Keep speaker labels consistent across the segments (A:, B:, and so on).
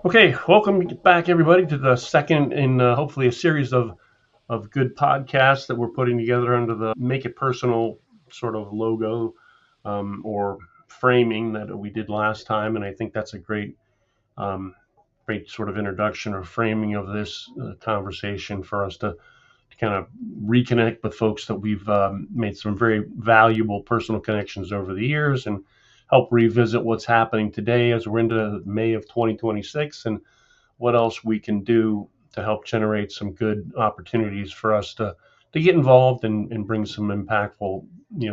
A: Okay, welcome back, everybody, to the second in hopefully a series of good podcasts that we're putting together under the Make It Personal sort of logo or framing that we did last time, and I think that's a um, great sort of introduction or framing of this conversation for us to kind of reconnect with folks that we've made some very valuable personal connections over the years and help revisit what's happening today as we're into May of 2026 and what else we can do to help generate some good opportunities for us to get involved and bring some impactful,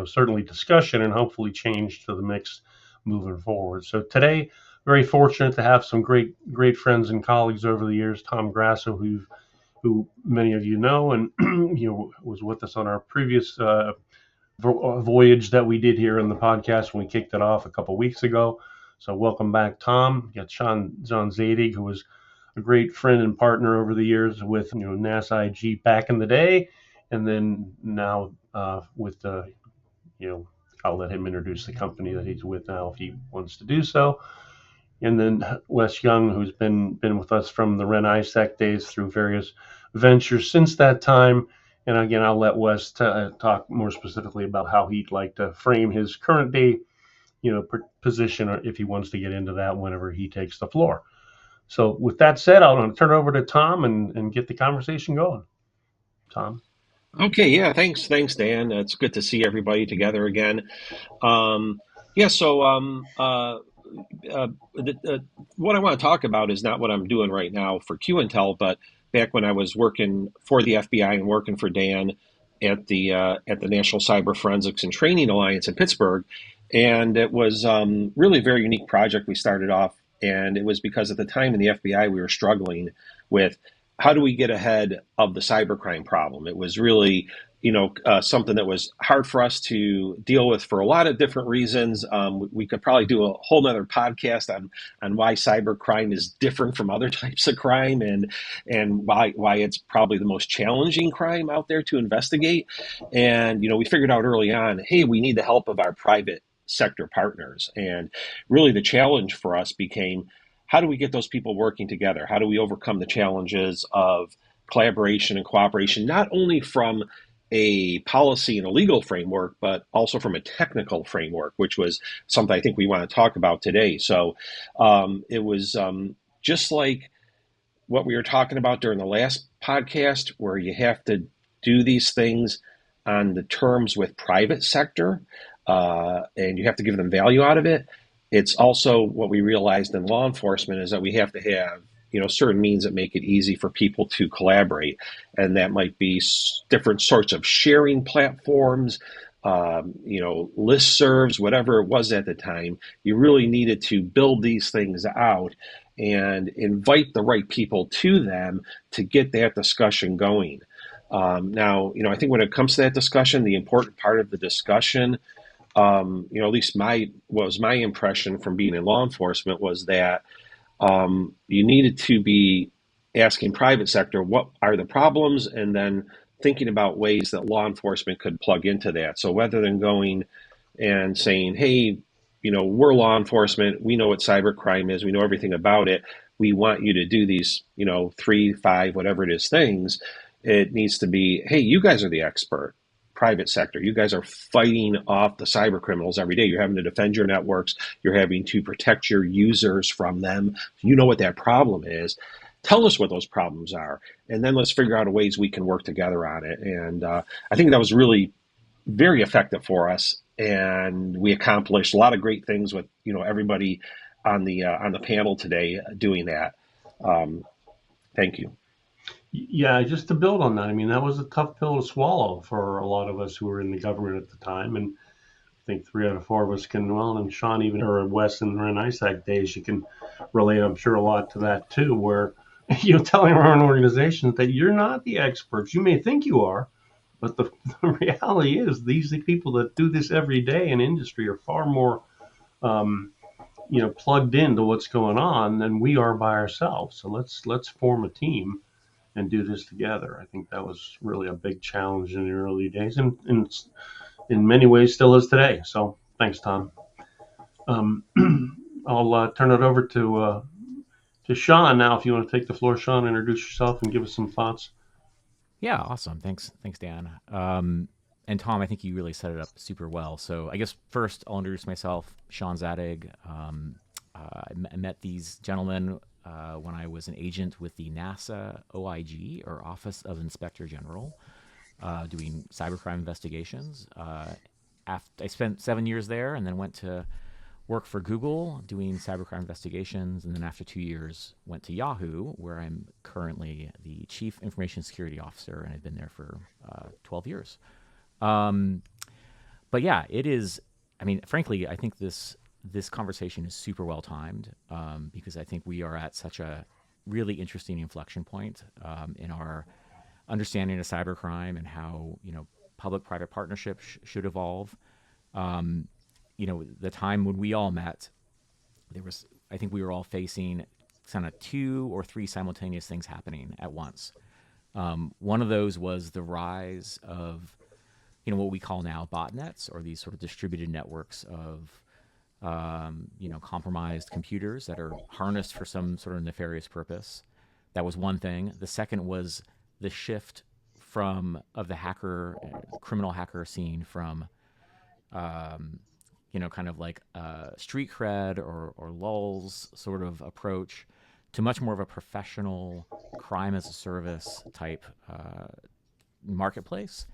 A: certainly discussion and hopefully change to the mix moving forward. So today, very fortunate to have some great friends and colleagues over the years. Tom Grasso, who many of you know, and was with us on our previous voyage that we did here in the podcast when we kicked it off a couple weeks ago. So welcome back, Tom. You got John Zadig, who was a great friend and partner over the years with NASA IG back in the day, and then now with the I'll let him introduce the company that he's with now if he wants to do so. And then Wes Young, who's been with us from the Ren ISAC days through various ventures since that time. And again, I'll let Wes talk more specifically about how he'd like to frame his current day, position, or if he wants to get into that whenever he takes the floor. So with that said, I'll turn it over to Tom and get the conversation going. Tom.
B: Okay, yeah, thanks, Dan. It's good to see everybody together again. Um, yeah, so what I want to talk about is not what I'm doing right now for QIntel, but back when I was working for the FBI and working for Dan at the National Cyber Forensics and Training Alliance in Pittsburgh, and it was really a very unique project we started off, and it was because at the time in the FBI we were struggling with how do we get ahead of the cybercrime problem. It was really something that was hard for us to deal with for a lot of different reasons. We could probably do a whole nother podcast on why cybercrime is different from other types of crime and why it's probably the most challenging crime out there to investigate. And we figured out early on, hey, we need the help of our private sector partners. And really the challenge for us became, how do we get those people working together? How do we overcome the challenges of collaboration and cooperation, not only from a policy and a legal framework, but also from a technical framework, which was something I think we want to talk about today. So it was just like what we were talking about during the last podcast, where you have to do these things on the terms with private sector, and you have to give them value out of it. It's also what we realized in law enforcement is that we have to have certain means that make it easy for people to collaborate, and that might be different sorts of sharing platforms, listservs, whatever it was at the time. You really needed to build these things out and invite the right people to them to get that discussion going. Now, I think when it comes to that discussion, the important part of the discussion, at least what was my impression from being in law enforcement, was that you needed to be asking private sector what are the problems, and then thinking about ways that law enforcement could plug into that. So rather than going and saying, hey, we're law enforcement, we know what cybercrime is, we know everything about it, we want you to do these, 3, 5, whatever it is things, it needs to be, hey, you guys are the expert. Private sector, you guys are fighting off the cyber criminals every day. You're having to defend your networks. You're having to protect your users from them. You know what that problem is. Tell us what those problems are, and then let's figure out ways we can work together on it. And I think that was really very effective for us, and we accomplished a lot of great things with everybody on the panel today doing that. Thank you.
A: Yeah, just to build on that, I mean, that was a tough pill to swallow for a lot of us who were in the government at the time. And I think 3 out of 4 of us can, well, and Sean, even, or Wes and Ren ISAC days, you can relate, I'm sure, a lot to that too, where, telling our own organizations that you're not the experts. You may think you are, but the reality is these people that do this every day in industry are far more, um, plugged into what's going on than we are by ourselves. So let's form a team and do this together. I think that was really a big challenge in the early days, and in many ways still is today. So thanks, Tom. Um, I'll turn it over to to Sean now. If you want to take the floor, Sean, introduce yourself and give us some thoughts.
C: Yeah, awesome. Thanks, Dan. And Tom, I think you really set it up super well. So I guess first I'll introduce myself, Sean Zadig. I met these gentlemen when I was an agent with the NASA OIG, or Office of Inspector General, doing cybercrime investigations. I spent 7 years there, and then went to work for Google doing cybercrime investigations, and then after 2 years went to Yahoo, where I'm currently the Chief Information Security Officer, and I've been there for 12 years. Um, but yeah, it is. I mean, frankly, I think this conversation is super well timed, because I think we are at such a really interesting inflection point in our understanding of cybercrime and how public-private partnerships should evolve. Um, the time when we all met, there was, I think we were all facing kind of two or three simultaneous things happening at once. One of those was the rise of what we call now botnets, or these sort of distributed networks of compromised computers that are harnessed for some sort of nefarious purpose. That was one thing. The second was the shift of the criminal hacker scene from kind of like a street cred or lulls sort of approach to much more of a professional crime as a service type marketplace.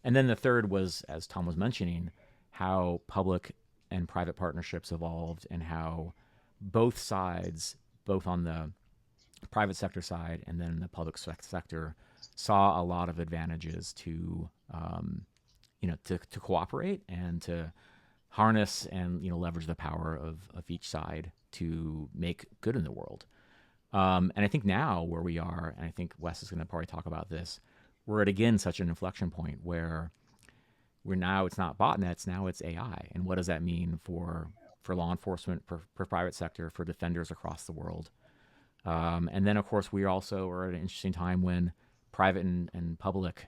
C: And then the third was, as Tom was mentioning, how public and private partnerships evolved, and how both sides, both on the private sector side and then the public sector, saw a lot of advantages to to cooperate and to harness and leverage the power of each side to make good in the world. And I think now where we are, and I think Wes is going to probably talk about this, we're at again such an inflection point where it's not botnets, now it's AI. And what does that mean for law enforcement, for private sector, for defenders across the world? And then of course we also are at an interesting time when private and public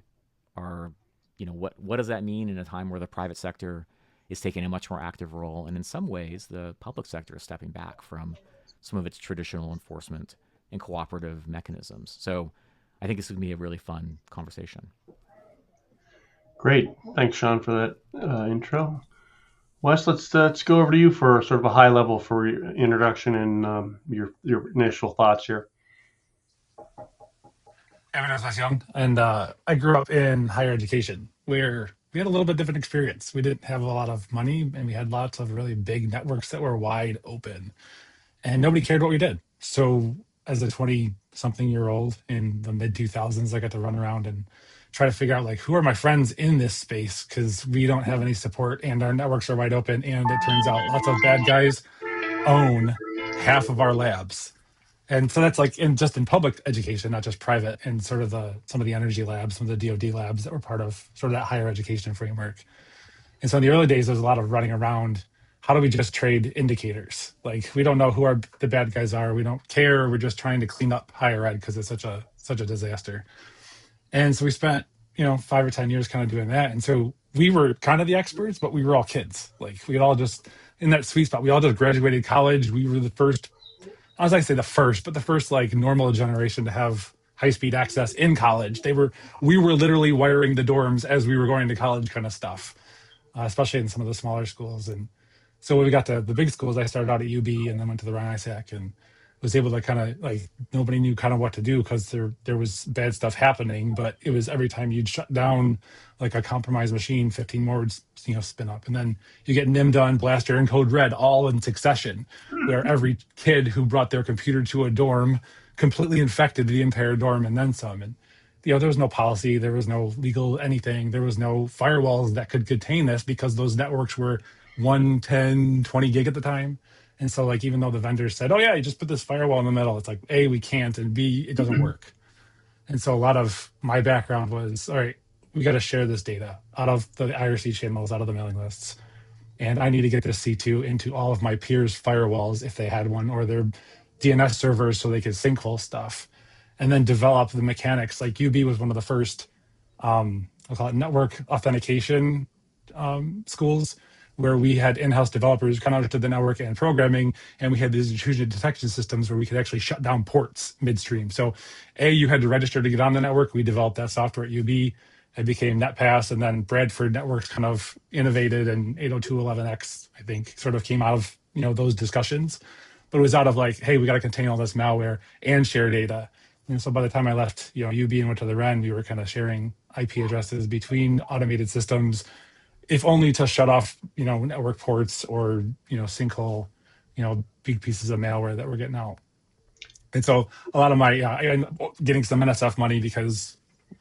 C: are, what does that mean in a time where the private sector is taking a much more active role, and in some ways the public sector is stepping back from some of its traditional enforcement and cooperative mechanisms. So I think this is going to be a really fun conversation.
A: Great, thanks, Sean, for that intro. Wes, let's go over to you for sort of a high level for your introduction and your initial thoughts here.
D: My name is Wes Young, and I grew up in higher education where we had a little bit different experience. We didn't have a lot of money, and we had lots of really big networks that were wide open, and nobody cared what we did. So, as a 20-something-year-old in the mid 2000s, I got to run around and try to figure out like who are my friends in this space, because we don't have any support and our networks are wide open. And it turns out lots of bad guys own half of our labs. And so that's like in public education, not just private, and sort of some of the energy labs, some of the DoD labs that were part of sort of that higher education framework. And so in the early days, there's a lot of running around. How do we just trade indicators? Like we don't know who the bad guys are. We don't care. We're just trying to clean up higher ed because it's such a disaster. And so we spent 5 or 10 years kind of doing that. And so we were kind of the experts, but we were all kids. Like we had all just in that sweet spot. We all just graduated college. We were the first. I was like say the first, but the first like normal generation to have high-speed access in college. We were literally wiring the dorms as we were going to college kind of stuff, especially in some of the smaller schools. And so when we got to the big schools, I started out at UB and then went to the Ryan ISAC and was able to kind of like, nobody knew kind of what to do because there was bad stuff happening, but it was every time you'd shut down like a compromised machine, 15 more would spin up. And then you get NIMDA and Blaster and Code Red all in succession, where every kid who brought their computer to a dorm completely infected the entire dorm and then some. And there was no policy, there was no legal anything, there was no firewalls that could contain this because those networks were 1, 10, 20 gig at the time. And so like, even though the vendors said, oh yeah, you just put this firewall in the middle, it's like, A, we can't, and B, it doesn't work. And so a lot of my background was, all right, we got to share this data out of the IRC channels, out of the mailing lists. And I need to get this C2 into all of my peers' firewalls if they had one, or their DNS servers so they could sinkhole stuff. And then develop the mechanics. Like UB was one of the first, I'll call it network authentication schools, where we had in-house developers kind of understood the network and programming, and we had these intrusion detection systems where we could actually shut down ports midstream. So, you had to register to get on the network. We developed that software at UB. It became NetPass, and then Bradford Networks kind of innovated, and 802.11x, I think, sort of came out of those discussions. But it was out of like, hey, we got to contain all this malware and share data. And so by the time I left, UB and went to the REN, we were kind of sharing IP addresses between automated systems, if only to shut off, network ports or, sinkhole, big pieces of malware that were getting out. And so a lot of my, I ended up getting some NSF money because,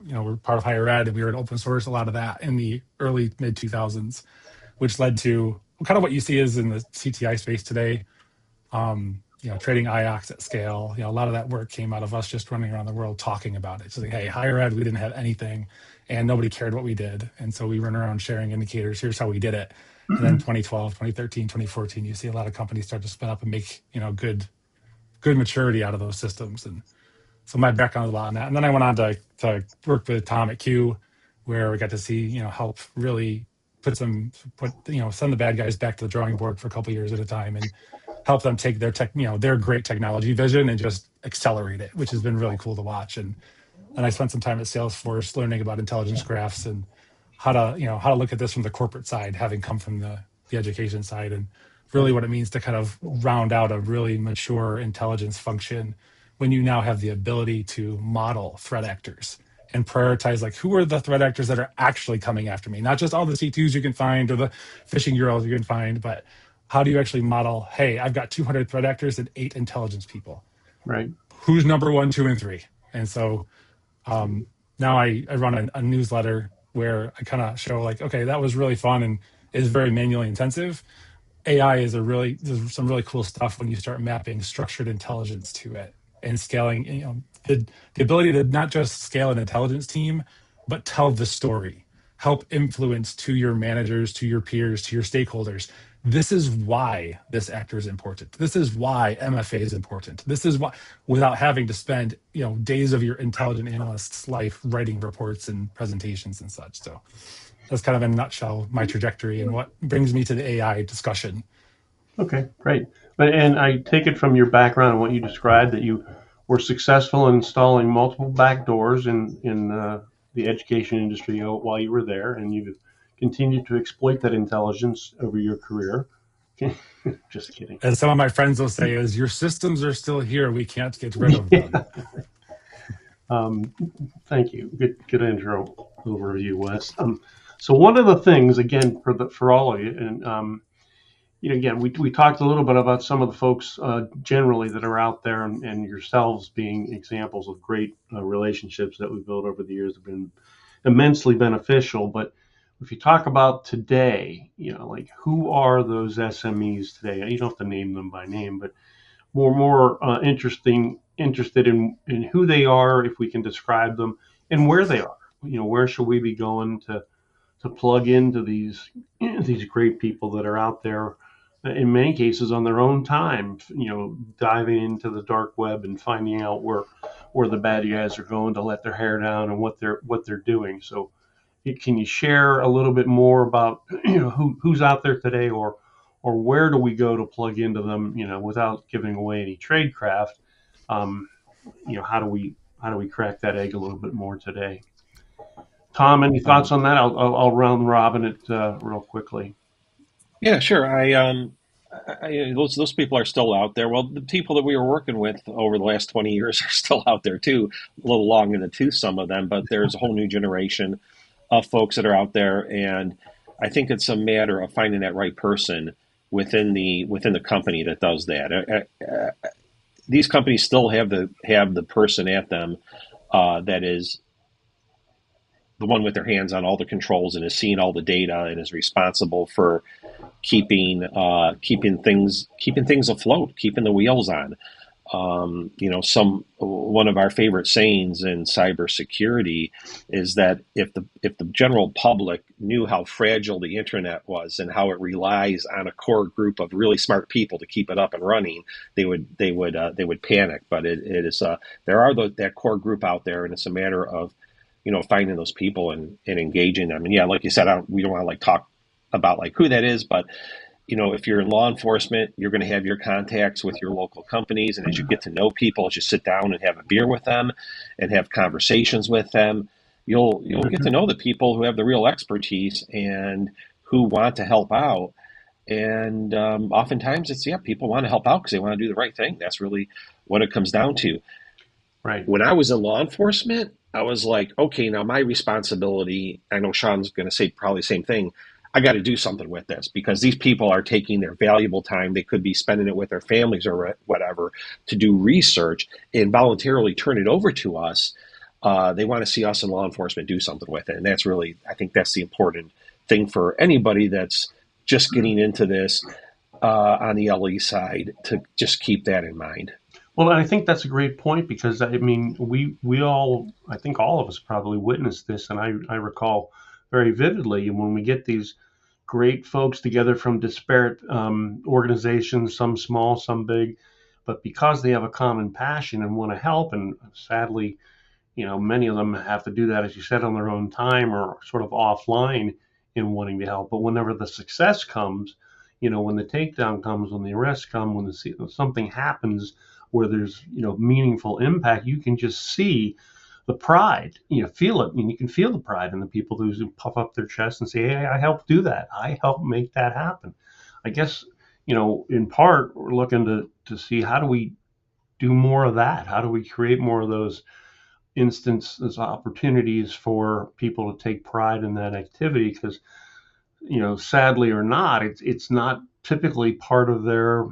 D: we're part of higher ed and we were in open source, a lot of that in the early mid 2000s, which led to kind of what you see is in the CTI space today. Trading IOCs at scale, a lot of that work came out of us just running around the world talking about it. So like, hey, higher ed, we didn't have anything and nobody cared what we did. And so we run around sharing indicators. Here's how we did it. And then 2012, 2013, 2014, you see a lot of companies start to spin up and make, good maturity out of those systems. And so my background is a lot on that. And then I went on to work with Tom at Q, where we got to see, help really send the bad guys back to the drawing board for a couple of years at a time and help them take their their great technology vision and just accelerate it, which has been really cool to watch. And I spent some time at Salesforce learning about intelligence graphs and how to look at this from the corporate side, having come from the education side, and really what it means to kind of round out a really mature intelligence function when you now have the ability to model threat actors and prioritize, like, who are the threat actors that are actually coming after me? Not just all the C2s you can find or the phishing URLs you can find, but how do you actually model, hey, I've got 200 threat actors and 8 intelligence people.
A: Right.
D: Who's number 1, 2, and 3? And so now I run a newsletter where I kind of show, like, okay, that was really fun and is very manually intensive. AI is there's some really cool stuff when you start mapping structured intelligence to it and scaling, the ability to not just scale an intelligence team, but tell the story, help influence to your managers, to your peers, to your stakeholders. This is why this actor is important. This is why MFA is important. This is why, without having to spend, days of your intelligent analyst's life writing reports and presentations and such. So that's kind of in a nutshell my trajectory and what brings me to the AI discussion.
A: Okay, great. And I take it from your background and what you described that you were successful in installing multiple backdoors in the education industry while you were there, and you've continued to exploit that intelligence over your career. Just kidding.
D: As some of my friends will say, is your systems are still here. We can't get rid of them.
A: Thank you. Good intro overview, Wes. So one of the things, again, for all of you, and again, we talked a little bit about some of the folks generally that are out there, and yourselves being examples of great relationships that we've built over the years have been immensely beneficial. But if you talk about today, like, who are those SMEs today? You don't have to name them by name, but more interested in who they are, if we can describe them, and where they are. Where should we be going to plug into these great people that are out there, in many cases on their own time, diving into the dark web and finding out where the bad guys are going to let their hair down and what they're doing. So can you share a little bit more about who's out there today, or where do we go to plug into them, without giving away any tradecraft? How do we crack that egg a little bit more today? Tom, any thoughts on that? I'll round robin it real quickly.
B: Yeah, sure. Those people are still out there. Well, the people that we were working with over the last 20 years are still out there too, a little long in the tooth, some of them, but there's a whole new generation of folks that are out there. And I think it's a matter of finding that right person within the company that does that. These companies still have the person at them that is the one with their hands on all the controls and is seeing all the data and is responsible for keeping things afloat, keeping the wheels on. One of our favorite sayings in cybersecurity is that if the general public knew how fragile the internet was and how it relies on a core group of really smart people to keep it up and running, they would panic. But it is there are that core group out there, and it's a matter of finding those people and engaging them. And yeah, like you said, we don't want to talk about like who that is, but if you're in law enforcement, you're going to have your contacts with your local companies. And as you get to know people, as you sit down and have a beer with them and have conversations with them, you'll get to know the people who have the real expertise and who want to help out. And oftentimes it's, people want to help out because they want to do the right thing. That's really what it comes down to.
A: Right.
B: When I was in law enforcement, I was like, okay, now my responsibility, I know Sean's going to say probably the same thing. I got to do something with this because these people are taking their valuable time. They could be spending it with their families or whatever to do research and voluntarily turn it over to us. They want to see us in law enforcement do something with it. And that's really, I think that's the important thing for anybody that's just getting into this on the LE side, to just keep that in mind.
A: Well, I think that's a great point because, I mean, we all, I think all of us probably witnessed this. And I recall very vividly when we get these great folks together from disparate organizations, some small, some big, but because they have a common passion and want to help, and sadly, many of them have to do that, as you said, on their own time or sort of offline in wanting to help. But whenever the success comes, when the takedown comes, when the arrest comes, when something happens where there's meaningful impact, you can just see the pride, feel it. I mean, you can feel the pride in the people who puff up their chest and say, hey, I helped do that. I helped make that happen. I guess, in part, we're looking to see how do we do more of that? How do we create more of those instances, opportunities for people to take pride in that activity? Because, sadly or not, it's not typically part of their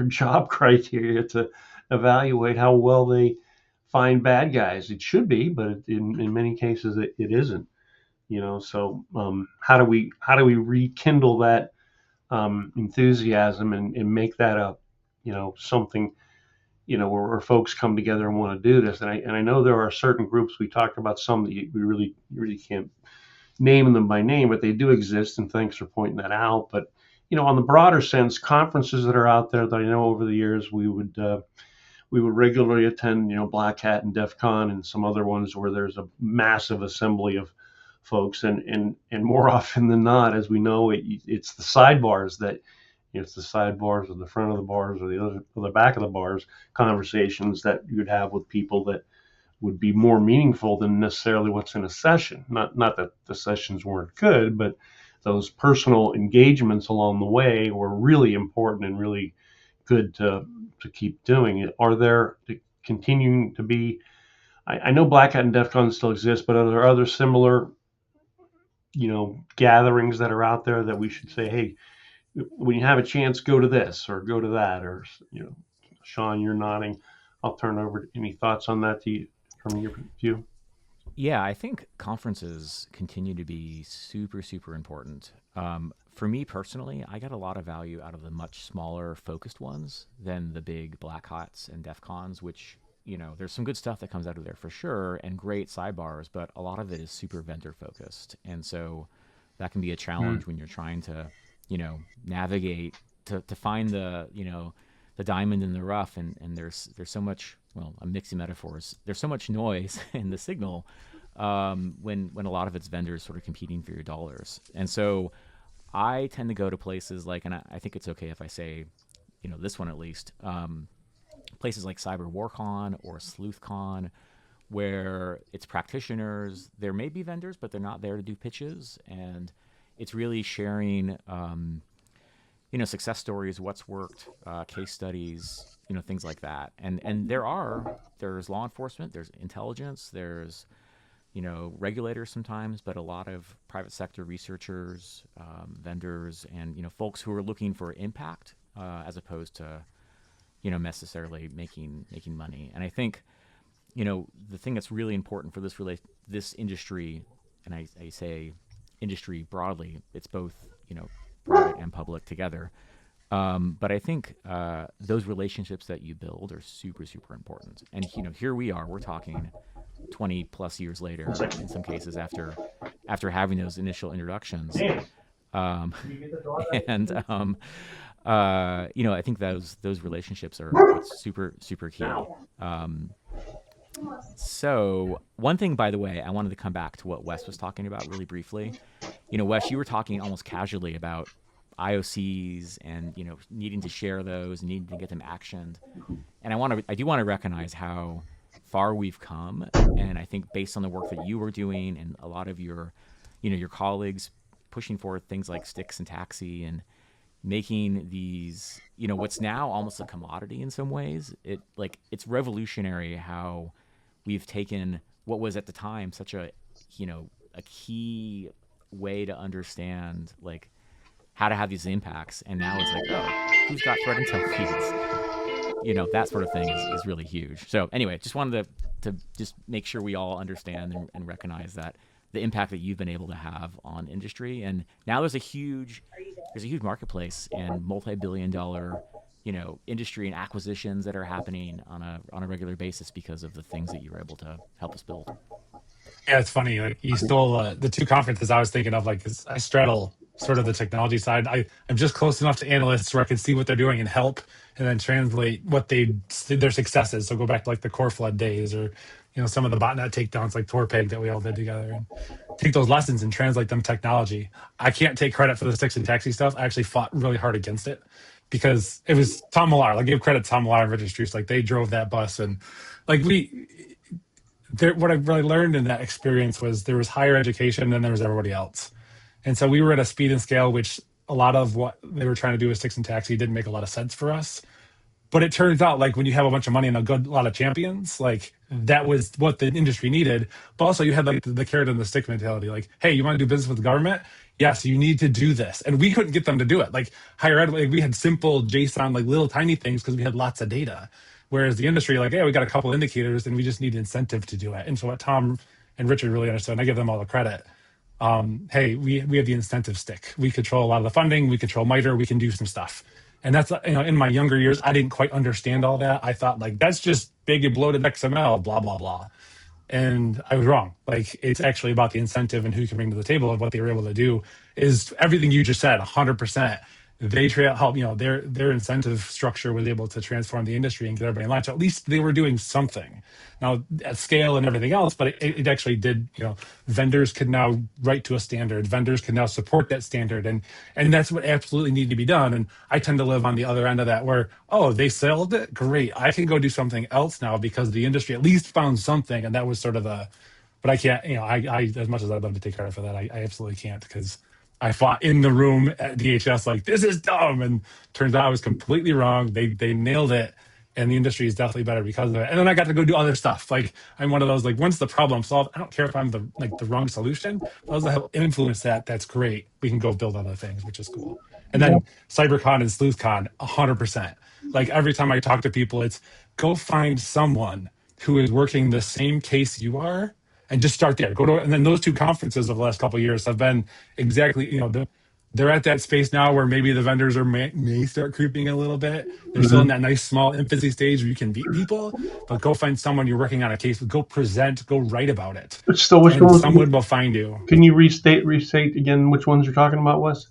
A: job criteria to evaluate how well they find bad guys. It should be, but in many cases it isn't. So how do we rekindle that enthusiasm and make that a something where folks come together and want to do this? And I know there are certain groups, we talked about some that we really can't name them by name, but they do exist, and thanks for pointing that out. But on the broader sense, conferences that are out there that I know over the years we would regularly attend, Black Hat and DEF CON and some other ones where there's a massive assembly of folks, and more often than not, as we know, it's the sidebars or the front of the bars or the back of the bars conversations that you'd have with people that would be more meaningful than necessarily what's in a session. Not that the sessions weren't good, but those personal engagements along the way were really important and really good to keep doing. Are there continuing to be, I know Black Hat and DEF CON still exist, but are there other similar, gatherings that are out there that we should say, hey, when you have a chance, go to this or go to that? Or, Sean, you're nodding. I'll turn over. Any thoughts on that from your view?
C: Yeah, I think conferences continue to be super, super important. For me personally, I got a lot of value out of the much smaller focused ones than the big Black Hats and DEF CONs, which, there's some good stuff that comes out of there for sure and great sidebars, but a lot of it is super vendor focused. And so that can be a challenge when you're trying to, navigate to find the diamond in the rough. And there's so much, well, I'm mixing metaphors. There's so much noise in the signal when a lot of it's vendors sort of competing for your dollars. And so I tend to go to places like, and I think it's okay if I say, this one at least, places like Cyber WarCon or SleuthCon, where it's practitioners. There may be vendors, but they're not there to do pitches. And it's really sharing, success stories, what's worked, case studies, things like that. And there's law enforcement, there's intelligence, there's regulators sometimes, but a lot of private sector researchers, vendors, and folks who are looking for impact as opposed to necessarily making money. And I think the thing that's really important for this industry, and I say industry broadly, it's both private and public together. But I think those relationships that you build are super, super important. And here we are, we're talking 20 plus years later, in some cases after having those initial introductions. I think those relationships are super, super key. So one thing, by the way, I wanted to come back to what Wes was talking about really briefly. Wes, you were talking almost casually about IOCs and needing to share those and needing to get them actioned. And I do want to recognize how far we've come. And I think based on the work that you were doing and a lot of your colleagues pushing forward things like Styx and Taxi and making these, what's now almost a commodity in some ways. It's revolutionary how we've taken what was at the time such a key way to understand like how to have these impacts, and now it's like, oh, who's got threat intel feeds? That sort of thing is really huge. So anyway, just wanted to just make sure we all understand and recognize that the impact that you've been able to have on industry. And now there's a huge marketplace and multi-billion-dollar industry and acquisitions that are happening on a regular basis because of the things that you were able to help us build.
D: Yeah, it's funny. Like you stole the two conferences I was thinking of. Like 'cause I straddle sort of the technology side. I'm just close enough to analysts where I can see what they're doing and help, and then translate what their successes. So go back to like the core flood days, or some of the botnet takedowns like Torpeg that we all did together, and take those lessons and translate them to technology. I can't take credit for the Styx and Taxi stuff. I actually fought really hard against it because it was Tom Millar. Like give credit to Tom Millar and Richard Streets. Like they drove that bus, and like what I really learned in that experience was there was higher education and then there was everybody else. And so we were at a speed and scale, which a lot of what they were trying to do with Styx and Taxi didn't make a lot of sense for us. But it turns out like when you have a bunch of money and a lot of champions, like that was what the industry needed. But also you had like the carrot and the stick mentality. Like, hey, you want to do business with the government? Yes, you need to do this. And we couldn't get them to do it. Like higher ed, like we had simple JSON, like little tiny things because we had lots of data. Whereas the industry, like, yeah, we got a couple indicators and we just need incentive to do it. And so what Tom and Richard really understood, and I give them all the credit. Hey, we have the incentive stick. We control a lot of the funding. We control MITRE. We can do some stuff. And that's, in my younger years, I didn't quite understand all that. I thought like, that's just big and bloated XML, blah, blah, blah. And I was wrong. Like it's actually about the incentive and who you can bring to the table, and what they were able to do is everything you just said, 100%. They help, their incentive structure was able to transform the industry and get everybody in line. So at least they were doing something. Now at scale and everything else, but it actually did, vendors could now write to a standard. Vendors can now support that standard. And that's what absolutely needed to be done. And I tend to live on the other end of that where, oh, they sold it? Great. I can go do something else now because the industry at least found something. And that was sort of but I can't, I as much as I'd love to take credit for that, I absolutely can't because I fought in the room at DHS like, this is dumb. And turns out I was completely wrong. They nailed it. And the industry is definitely better because of it. And then I got to go do other stuff. Like I'm one of those, like once the problem solved, I don't care if I'm the wrong solution. As I help influence that, that's great. We can go build other things, which is cool. And then CyberCon and SleuthCon, 100%. Like every time I talk to people, it's go find someone who is working the same case you are and just start there. And then those two conferences of the last couple of years have been exactly, they're at that space now where maybe the vendors may start creeping a little bit. They're still in that nice small infancy stage where you can beat people, but go find someone you're working on a case with, go present, go write about it.
A: So which one?
D: Someone will find you.
A: Can you restate again which ones you're talking about, Wes?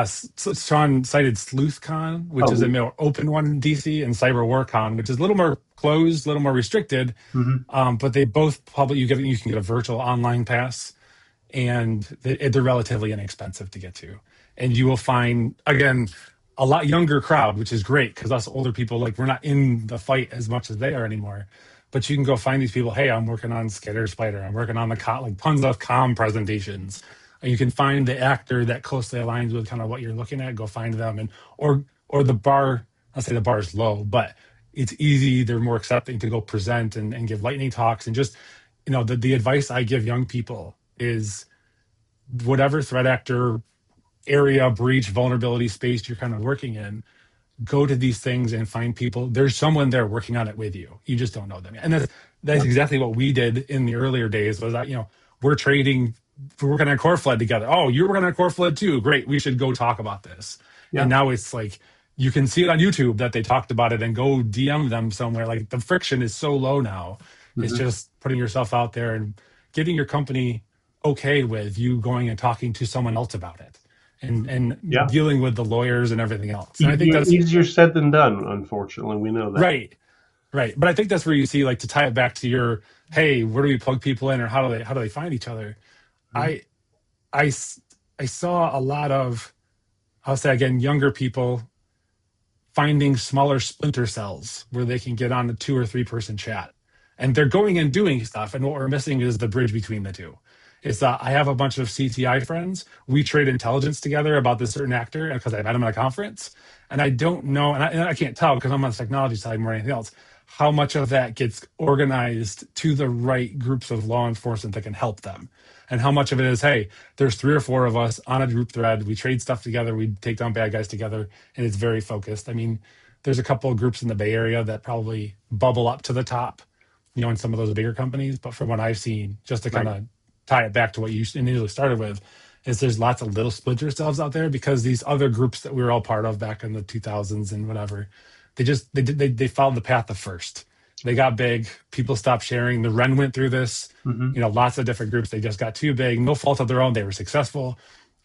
D: So Sean cited SleuthCon, which is a more open one in DC, and CyberWarCon, which is a little more closed, a little more restricted. But they both you can get a virtual online pass, and they're relatively inexpensive to get to. And you will find, again, a lot younger crowd, which is great because us older people, like we're not in the fight as much as they are anymore. But you can go find these people. Hey, I'm working on Scatter Spider. I'm working on like tons of comm presentations. And you can find the actor that closely aligns with kind of what you're looking at. Go find them, and or the bar. I'll say the bar is low, but it's easy. They're more accepting to go present and give lightning talks. And just the advice I give young people is whatever threat actor, area, breach, vulnerability space you're kind of working in, go to these things and find people. There's someone there working on it with you. You just don't know them. And that's exactly what we did in the earlier days was that, we're working on Core Flood together. Oh, you're working on Core Flood too. Great. We should go talk about this. Yeah. And now it's like, you can see it on YouTube that they talked about it and go DM them somewhere. Like the friction is so low now. It's just putting yourself out there and getting your company okay with you going and talking to someone else about it and dealing with the lawyers and everything else. And I think that's
A: easier said than done, unfortunately. We know that.
D: Right. But I think that's where you see, like, to tie it back to your, hey, where do we plug people in, or how do they find each other? I I saw a lot of, I'll say again, younger people finding smaller splinter cells where they can get on a 2 or 3 person chat. And they're going and doing stuff. And what we're missing is the bridge between the two. Is that I have a bunch of CTI friends. We trade intelligence together about this certain actor because I met him at a conference. And I don't know, and I can't tell because I'm on the technology side more than anything else, how much of that gets organized to the right groups of law enforcement that can help them. And how much of it is, hey, there's 3 or 4 of us on a group thread. We trade stuff together. We take down bad guys together, and it's very focused. I mean, there's a couple of groups in the Bay Area that probably bubble up to the top, in some of those bigger companies. But from what I've seen, just to kind
A: Right.
D: of tie it back to what you initially started with, is there's lots of little splinter cells out there because these other groups that we were all part of back in the 2000s and whatever, they followed the path of first. They got big. People stopped sharing. The Ren went through this.
A: Hmm.
D: Lots of different groups. They just got too big. No fault of their own. They were successful,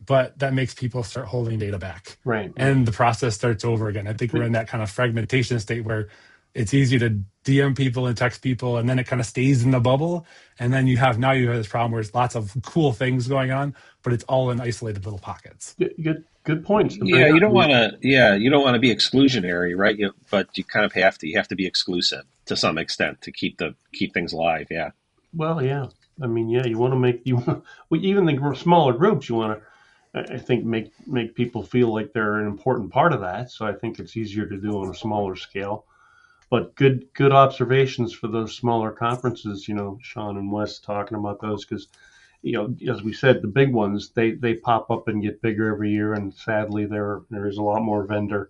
D: but that makes people start holding data back,
A: Right.
D: and the process starts over again. I think we're in that kind of fragmentation state where it's easy to DM people and text people, and then it kind of stays in the bubble. And then you have this problem where there's lots of cool things going on, but it's all in isolated little pockets.
A: Good points to bring
B: Yeah,
A: up.
B: you don't want to. Yeah, you don't want to be exclusionary, right? But you kind of have to. You have to be exclusive to some extent to keep things alive. Yeah.
A: Well, yeah. I mean, yeah, you want to make well, even the smaller groups, you want to, I think, make people feel like they're an important part of that. So I think it's easier to do on a smaller scale. But good observations for those smaller conferences. Sean and Wes talking about those because as we said, the big ones they pop up and get bigger every year, and sadly there is a lot more vendor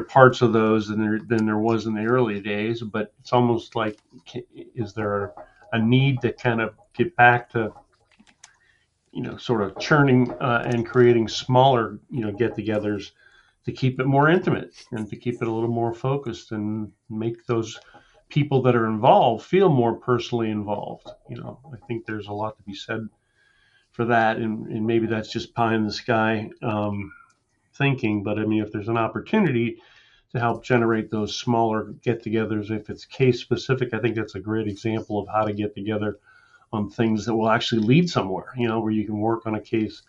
A: parts of those than there was in the early days. But it's almost like, is there a need to kind of get back to sort of churning and creating smaller get-togethers to keep it more intimate and to keep it a little more focused and make those people that are involved feel more personally involved. I think there's a lot to be said for that, and maybe that's just pie in the sky thinking. But I mean, if there's an opportunity to help generate those smaller get-togethers, if it's case specific, I think that's a great example of how to get together on things that will actually lead somewhere. Where you can work on a case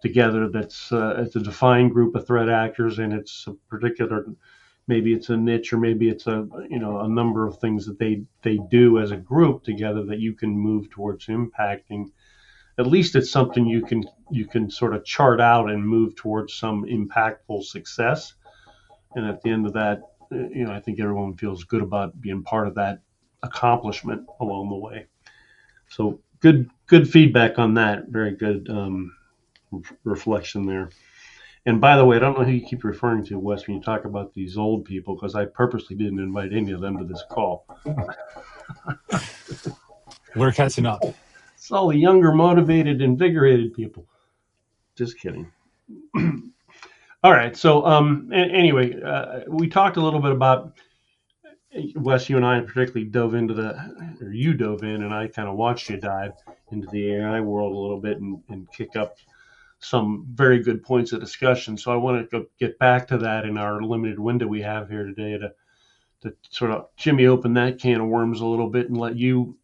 A: together that's it's a defined group of threat actors, and it's a particular, maybe it's a niche, or maybe it's a number of things that they do as a group together that you can move towards impacting. At least it's something you can sort of chart out and move towards some impactful success. And at the end of that, I think everyone feels good about being part of that accomplishment along the way. So good feedback on that. Very good reflection there. And by the way, I don't know who you keep referring to, Wes, when you talk about these old people, because I purposely didn't invite any of them to this call.
D: We're catching up.
A: It's all the younger, motivated, invigorated people. Just kidding. All right. So anyway, we talked a little bit about, Wes, you and I particularly you dove in, and I kind of watched you dive into the AI world a little bit and kick up some very good points of discussion. So I want to get back to that in our limited window we have here today to sort of Jimmy open that can of worms a little bit and let you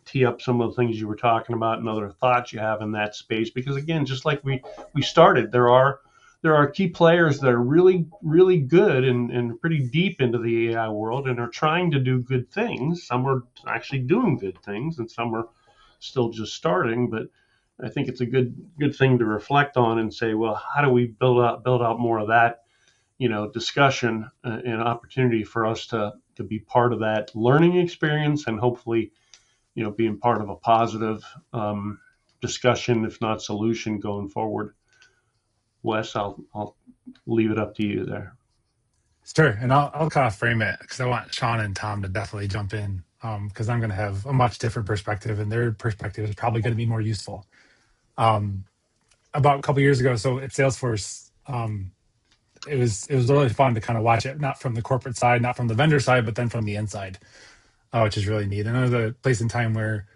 A: tee up some of the things you were talking about and other thoughts you have in that space. Because again, just like we started, there are key players that are really, really good and pretty deep into the AI world and are trying to do good things. Some are actually doing good things, and some are still just starting. But I think it's a good thing to reflect on and say, well, how do we build out more of that, discussion and opportunity for us to be part of that learning experience, and hopefully, being part of a positive discussion, if not solution, going forward. Wes, I'll leave it up to you there.
D: Sure, and I'll kind of frame it because I want Sean and Tom to definitely jump in because I'm going to have a much different perspective, and their perspective is probably going to be more useful. About a couple of years ago, so at Salesforce, it was really fun to kind of watch it, not from the corporate side, not from the vendor side, but then from the inside, which is really neat. And there was a place in time where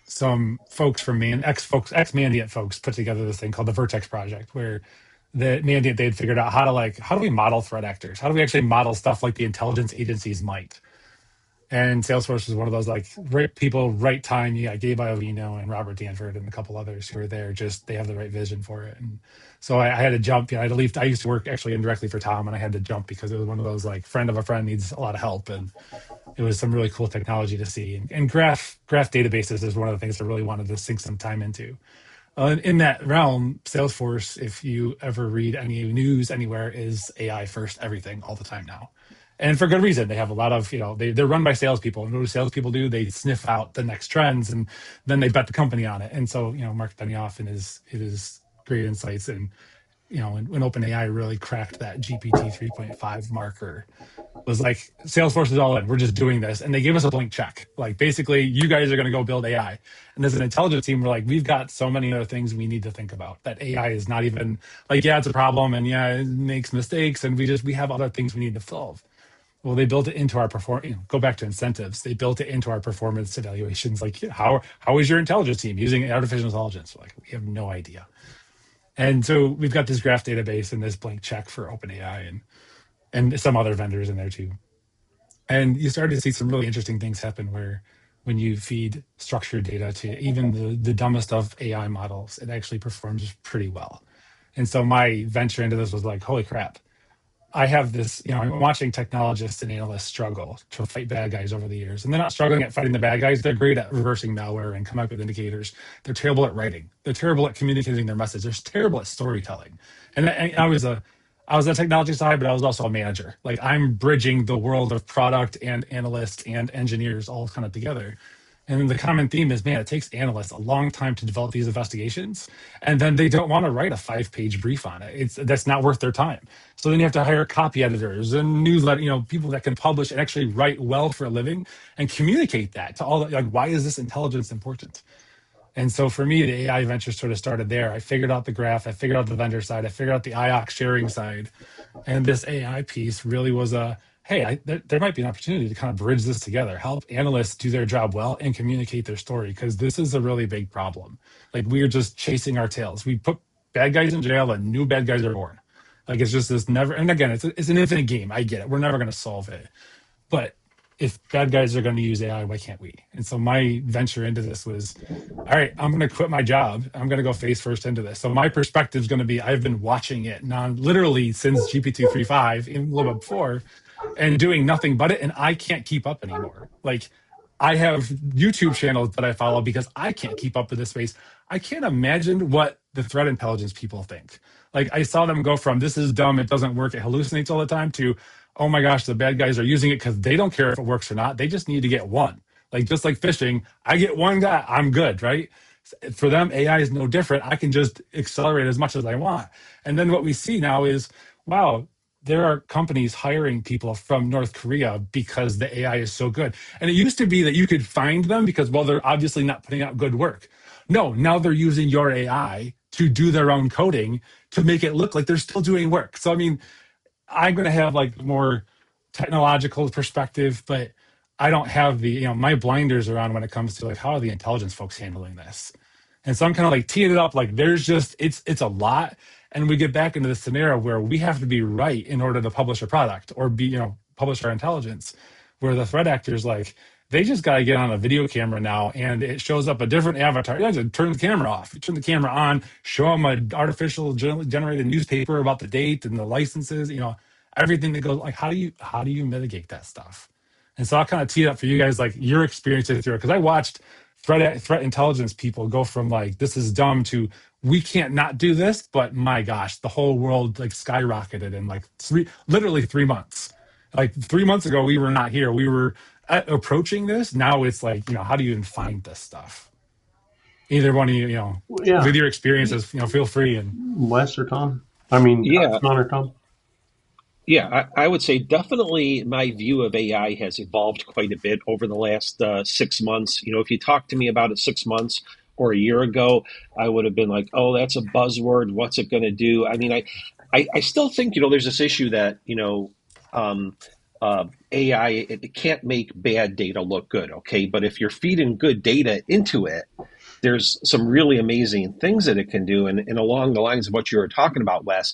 D: some folks from ex-Mandiant folks put together this thing called the Vertex Project, where the Mandiant, they had figured out how do we model threat actors? How do we actually model stuff like the intelligence agencies might? And Salesforce was one of those like right people, right time. You got Gabe Iovino and Robert Danford and a couple others who were there. Just they have the right vision for it. And so I had to jump. I had to leave. I used to work actually indirectly for Tom, and I had to jump because it was one of those like friend of a friend needs a lot of help, and it was some really cool technology to see. And graph databases is one of the things I really wanted to sink some time into. In that realm, Salesforce, if you ever read any news anywhere, is AI first everything all the time now. And for good reason. They have a lot of, they're run by salespeople. And what do salespeople do? They sniff out the next trends and then they bet the company on it. And so, Mark Benioff and his great insights and, when OpenAI really cracked that GPT 3.5 marker, was like Salesforce is all in. We're just doing this, and they gave us a blank check. Like basically, you guys are going to go build AI. And as an intelligence team, we're like, we've got so many other things we need to think about. That AI is not even like, yeah, it's a problem, and yeah, it makes mistakes, and we have other things we need to solve. Well, they built it into our go back to incentives. They built it into our performance evaluations. Like, how is your intelligence team using artificial intelligence? Like, we have no idea. And so we've got this graph database and this blank check for OpenAI and some other vendors in there too. And you started to see some really interesting things happen where when you feed structured data to even the dumbest of AI models, it actually performs pretty well. And so my venture into this was like, holy crap. I have this, I'm watching technologists and analysts struggle to fight bad guys over the years. And they're not struggling at fighting the bad guys. They're great at reversing malware and come up with indicators. They're terrible at writing. They're terrible at communicating their message. They're terrible at storytelling. And I was a technology side, but I was also a manager. Like I'm bridging the world of product and analysts and engineers all kind of together. And then the common theme is, man, it takes analysts a long time to develop these investigations, and then they don't want to write a 5-page brief on it. That's not worth their time. So then you have to hire copy editors and newsletter, people that can publish and actually write well for a living and communicate that to all. Like, why is this intelligence important? And so for me, the AI venture sort of started there. I figured out the graph, I figured out the vendor side, I figured out the IOC sharing side, and this AI piece really was hey, there might be an opportunity to kind of bridge this together, help analysts do their job well and communicate their story, because this is a really big problem. Like we're just chasing our tails. We put bad guys in jail and new bad guys are born. Like it's just this never, and again, it's an infinite game. I get it. We're never going to solve it. But if bad guys are going to use AI, why can't we? And so my venture into this was, all right, I'm going to quit my job. I'm going to go face first into this. So my perspective is going to be, I've been watching it literally since GPT 3.5, even a little bit before, and doing nothing but it. And I can't keep up anymore. Like I have YouTube channels that I follow because I can't keep up with this space. I can't imagine what the threat intelligence people think. Like I saw them go from, this is dumb, it doesn't work, it hallucinates all the time, to, oh my gosh, the bad guys are using it because they don't care if it works or not. They just need to get one. Like just like phishing, I get one guy, I'm good, right? For them, AI is no different. I can just accelerate as much as I want. And then what we see now is, wow, there are companies hiring people from North Korea because the AI is so good. And it used to be that you could find them because, well, they're obviously not putting out good work. No, now they're using your AI to do their own coding to make it look like they're still doing work. So, I mean, I'm going to have like more technological perspective, but I don't have the, my blinders are on when it comes to like, how are the intelligence folks handling this? And so I'm kind of like teeing it up. Like there's just, it's a lot. And we get back into the scenario where we have to be right in order to publish a product or be, publish our intelligence, where the threat actors, like, they just got to get on a video camera now and it shows up a different avatar. You have to turn the camera off. You turn the camera on, show them an artificial generated newspaper about the date and the licenses, everything that goes, like, how do you mitigate that stuff? And so I'll kind of tee it up for you guys, like your experiences through it. Because I watched threat intelligence people go from like, this is dumb to, we can't not do this, but my gosh, the whole world like skyrocketed in like literally 3 months. Like 3 months ago, we were not here. We were approaching this. Now it's like, how do you even find this stuff? Either one of you,
A: Yeah.
D: with your experiences, feel free. And
A: Wes or Tom? I mean,
B: Yeah.
A: John or Tom?
B: Yeah, I would say definitely my view of AI has evolved quite a bit over the last 6 months. If you talked to me about it 6 months or a year ago, I would have been like, oh, that's a buzzword. What's it going to do? I mean, I still think, there's this issue that, AI, it can't make bad data look good, okay? But if you're feeding good data into it, there's some really amazing things that it can do. And along the lines of what you were talking about, Wes,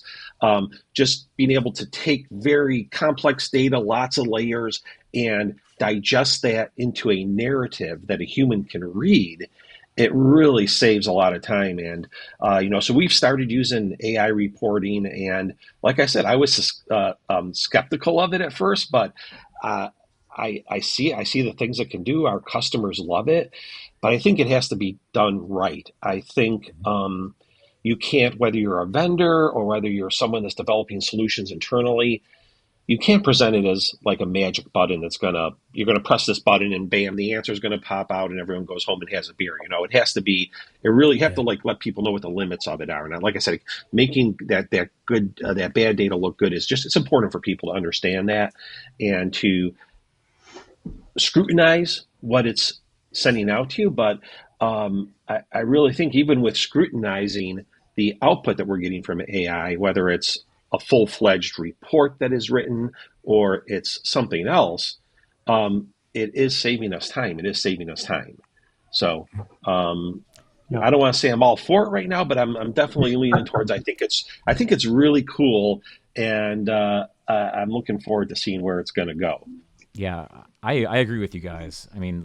B: just being able to take very complex data, lots of layers, and digest that into a narrative that a human can read, it really saves a lot of time. And so we've started using AI reporting, and like I said, I was skeptical of it at first, but I see the things it can do. Our customers love it, but I think it has to be done right. I think you can't, whether you're a vendor or whether you're someone that's developing solutions internally, you can't present it as like a magic button that's you're gonna press this button and bam, the answer is gonna pop out and everyone goes home and has a beer. It has to be, you have to
D: Yeah.
B: like let people know what the limits of it are. And like I said, making that good that bad data look good it's important for people to understand that and to scrutinize what it's sending out to you. But I really think even with scrutinizing the output that we're getting from AI, whether it's a full-fledged report that is written or it's something else, it is saving us time. It is saving us time. So
A: Yeah.
B: I don't want to say I'm all for it right now, but I'm definitely leaning towards. I think it's really cool, and I'm looking forward to seeing where it's going to go.
C: Yeah, I agree with you guys. I mean,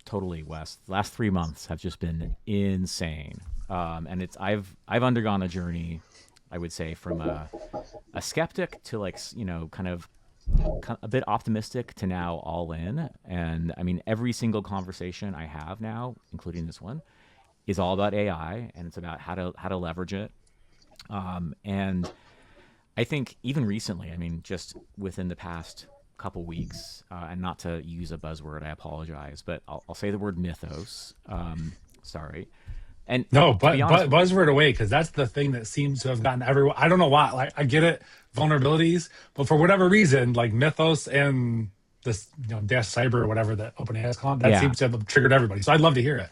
C: totally, Wes. The last 3 months have just been insane, and I've undergone a journey, I would say, from a skeptic to kind of a bit optimistic to now all in. And I mean, every single conversation I have now, including this one, is all about AI, and it's about how to leverage it. And I think even recently, I mean, just within the past couple weeks, and not to use a buzzword, I apologize, but I'll say the word mythos. Sorry. And
D: No,
C: to be honest,
D: but buzzword away, because that's the thing that seems to have gotten everyone. I don't know why. Like, I get it, vulnerabilities, but for whatever reason, like Mythos and this, Dash Cyber or whatever that OpenAI is calling, that
C: yeah,
D: seems to have triggered everybody. So I'd love to hear it.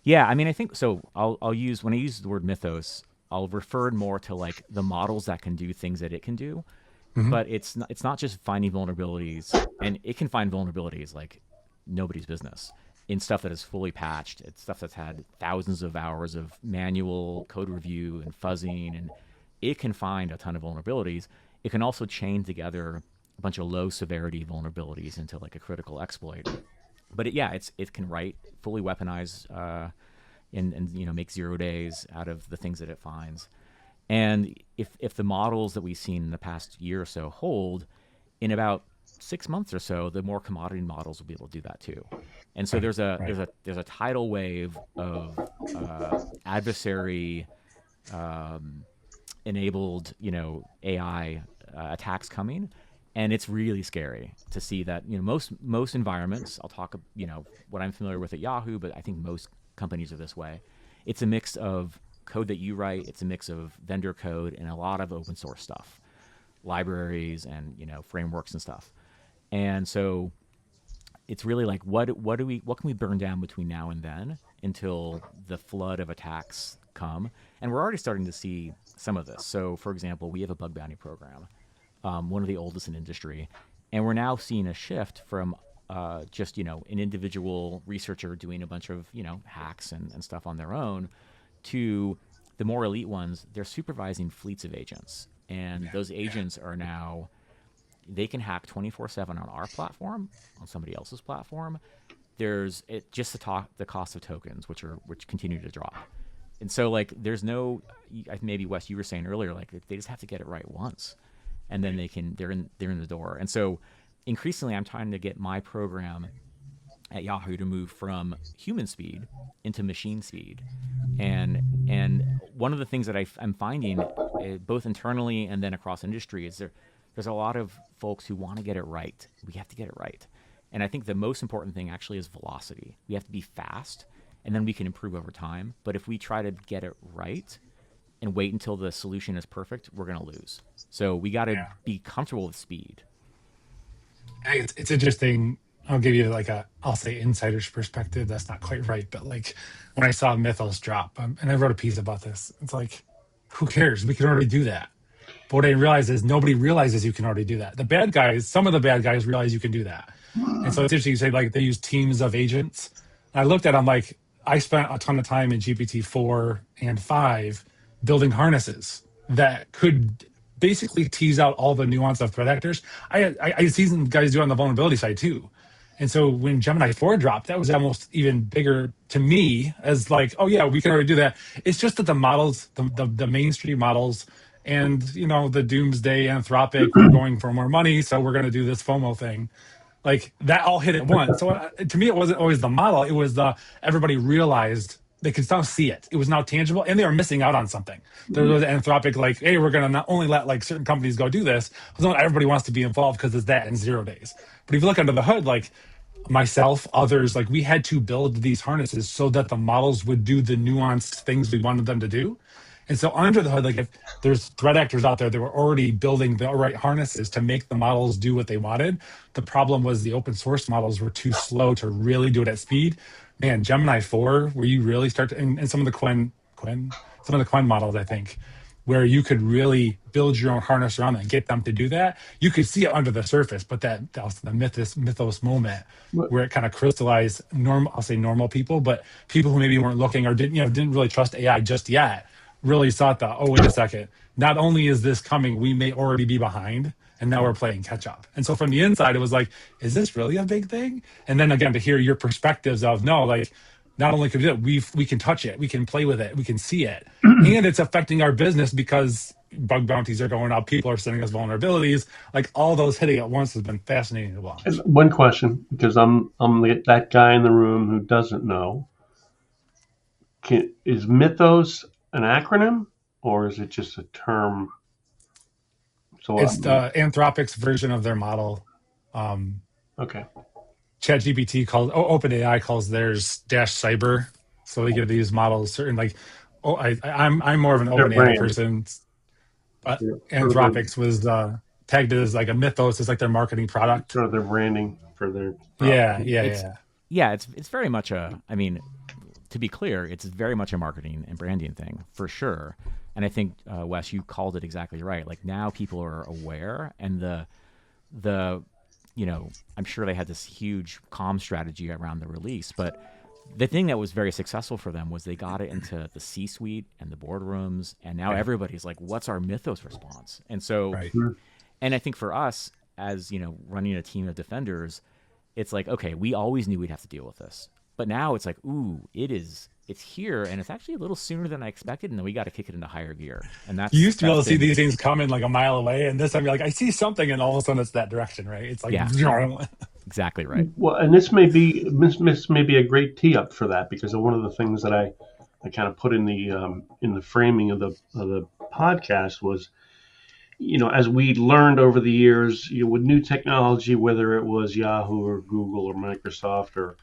C: yeah. I mean, I think so. I'll use when I use the word mythos, I'll refer more to like the models that can do things that it can do,
D: Hmm.
C: but it's not just finding vulnerabilities, and it can find vulnerabilities like nobody's business in stuff that is fully patched. It's stuff that's had thousands of hours of manual code review and fuzzing, and it can find a ton of vulnerabilities. It can also chain together a bunch of low severity vulnerabilities into like a critical exploit. But it can write fully weaponize, and make 0 days out of the things that it finds. And if the models that we've seen in the past year or so hold, in about 6 months or so, the more commodity models will be able to do that too. And so
D: Right.
C: there's a
D: Right.
C: there's a there's a tidal wave of adversary enabled AI attacks coming, and it's really scary to see that most environments. I'll talk what I'm familiar with at Yahoo, but I think most companies are this way. It's a mix of code that you write, it's a mix of vendor code, and a lot of open source stuff, libraries and frameworks and stuff. And so it's really like what can we burn down between now and then until the flood of attacks come. And we're already starting to see some of this. So for example, we have a bug bounty program, one of the oldest in industry, and we're now seeing a shift from just an individual researcher doing a bunch of hacks and stuff on their own to the more elite ones. They're supervising fleets of agents, and those agents are now, they can hack 24/7 on our platform, on somebody else's platform. There's just the cost of tokens, which continue to drop. And so like there's no, maybe Wes, you were saying earlier, like they just have to get it right once, and then they're in the door. And so increasingly I'm trying to get my program at Yahoo to move from human speed into machine speed. And one of the things that I'm finding, both internally and then across industry, is there's a lot of folks who want to get it right. We have to get it right. And I think the most important thing actually is velocity. We have to be fast, and then we can improve over time. But if we try to get it right and wait until the solution is perfect, we're going to lose. So we got to
D: Yeah.
C: be comfortable with speed.
D: Hey, it's interesting. I'll give you I'll say insider's perspective. That's not quite right, but like when I saw Mythos drop, and I wrote a piece about this, it's like, who cares? We can already do that. But what I realize is nobody realizes you can already do that. Some of the bad guys realize you can do that. And so it's interesting you say like they use teams of agents. And I looked at them like I spent a ton of time in GPT-4 and 5 building harnesses that could basically tease out all the nuance of threat actors. I see some guys do it on the vulnerability side too. And so when Gemini 4 dropped, that was almost even bigger to me as like, oh yeah, we can already do that. It's just that the models, the mainstream models, and the doomsday Anthropic, we're going for more money, so we're going to do this FOMO thing. Like that all hit at once. So to me, it wasn't always the model. It was the everybody realized they could now see it. It was now tangible, and they were missing out on something. There was Anthropic, like, hey, we're going to not only let like certain companies go do this, but not everybody wants to be involved because it's that in 0 days. But if you look under the hood, like myself, others, like we had to build these harnesses so that the models would do the nuanced things we wanted them to do. And so under the hood, like if there's threat actors out there that were already building the right harnesses to make the models do what they wanted, the problem was the open source models were too slow to really do it at speed. Man, Gemini 4, where you really start to, and some of the some of the Quen models, I think, where you could really build your own harness around that and get them to do that. You could see it under the surface, but that was the mythos moment where it kind of crystallized I'll say normal people, but people who maybe weren't looking or didn't really trust AI just yet, really thought that, oh, wait a second, not only is this coming, we may already be behind, and now we're playing catch up. And so from the inside, it was like, is this really a big thing? And then again, to hear your perspectives of no, like not only can we do it, we can touch it, we can play with it, we can see it, and it's affecting our business because bug bounties are going up, people are sending us vulnerabilities, like all those hitting at once has been fascinating to watch.
A: And one question, because I'm that guy in the room who doesn't know. Is Mythos an acronym, or is it just a term? So
D: It's the Anthropic's version of their model.
A: Okay.
D: ChatGPT OpenAI calls theirs -cyber. So they give these models certain like, I'm more of an OpenAI person, but Anthropics was tagged as like a Mythos, is like their marketing product.
A: Sort of their branding for their
D: product.
C: Yeah. It's very much I mean, to be clear, it's very much a marketing and branding thing for sure. And I think Wes, you called it exactly right. Like now people are aware, and the I'm sure they had this huge comm strategy around the release, but the thing that was very successful for them was they got it into the C-suite and the boardrooms, and now everybody's like, what's our Mythos response? And so, and I think for us, as running a team of defenders, it's like, okay, we always knew we'd have to deal with this, but now it's like, ooh, it's here, and it's actually a little sooner than I expected, and then we got to kick it into higher gear. And that's
D: you used to be able to see these things coming like a mile away, and this time you're like, I see something, and all of a sudden it's that direction, right? It's like,
C: exactly right.
A: Well, and this may be a great tee up for that, because one of the things that I kind of put in the framing of the podcast was, as we learned over the years, with new technology, whether it was Yahoo or Google or Microsoft or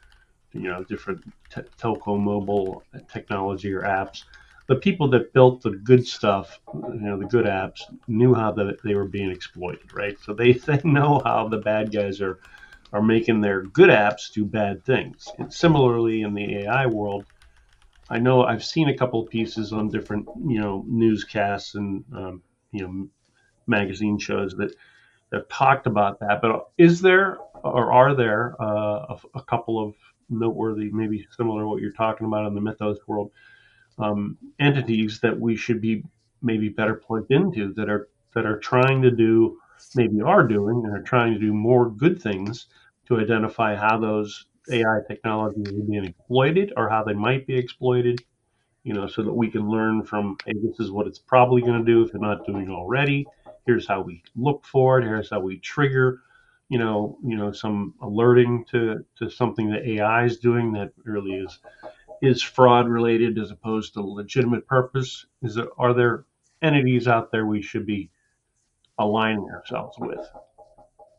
A: different telco mobile technology or apps, the people that built the good stuff, the good apps, knew how that they were being exploited, right? So they know how the bad guys are making their good apps do bad things. And similarly in the AI world, I know I've seen a couple of pieces on different newscasts and magazine shows that have talked about that. But is there, or are there a couple of noteworthy, maybe similar to what you're talking about in the Mythos world, entities that we should be maybe better plugged into, that are trying to do, maybe are doing, and are trying to do more good things to identify how those AI technologies are being exploited, or how they might be exploited, so that we can learn from, hey, this is what it's probably going to do if it's not doing already. Here's how we look for it. Here's how we trigger some alerting to something that AI is doing that really is fraud related as opposed to legitimate purpose. Are there entities out there we should be aligning ourselves with?